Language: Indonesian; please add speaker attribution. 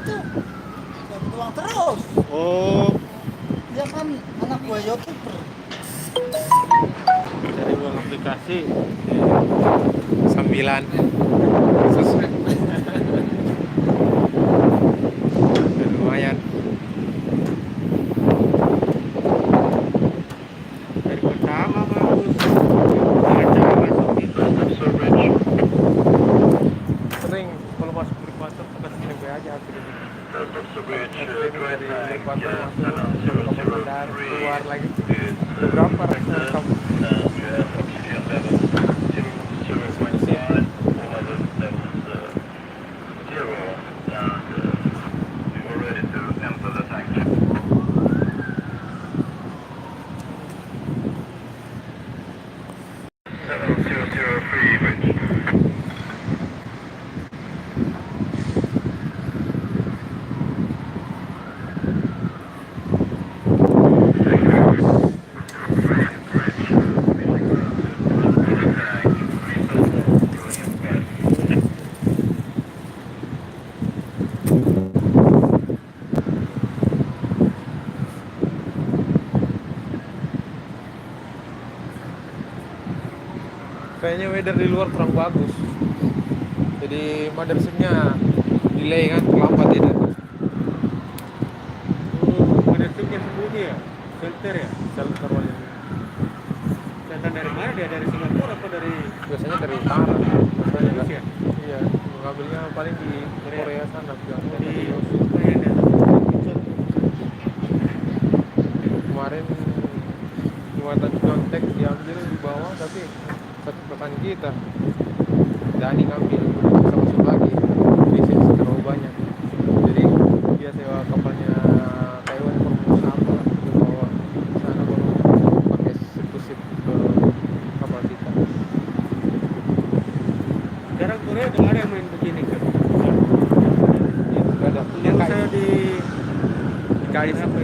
Speaker 1: itu dapat uang terus.
Speaker 2: Oh,
Speaker 1: Dia kan anak buah youtuber.
Speaker 2: dari uang aplikasi sambilan lumayan. Dari pertama bagus, cara masuk itu sering kalau masuk ke Ekwator pakai SNB aja akhirnya. SNB dari Ekwator masuk ke kapal bandar keluar lagi. Berapa rekam? Kayaknya weather di luar kurang bagus. Jadi mothershipnya delay kan, terlambat dia datang.
Speaker 3: Mothershipnya sembunyi ya? Shelter ya?
Speaker 2: Shelter wali.
Speaker 3: Datang dari mana dia? Dari Singapura atau dari
Speaker 2: Biasanya dari utara. Biasanya kan?
Speaker 3: Rusia?
Speaker 2: Iya, mengambilnya paling di Korea sana.
Speaker 3: Dari
Speaker 2: Dari
Speaker 3: Ukraina.
Speaker 2: kemarin muatan contek diambil di bawah, tapi satu rekan kita Dani ngambil masuk lagi. Bisnis terlalu banyak. Jadi dia sewa kapalnya Taiwan Formosa apa lah di bawah sana baru pakai sip ke kapal kita.
Speaker 3: Sekarang Korea udah ada yang main begini kan?
Speaker 2: Ya, nggak ada.
Speaker 3: Yang saya di
Speaker 2: KAIS
Speaker 3: apa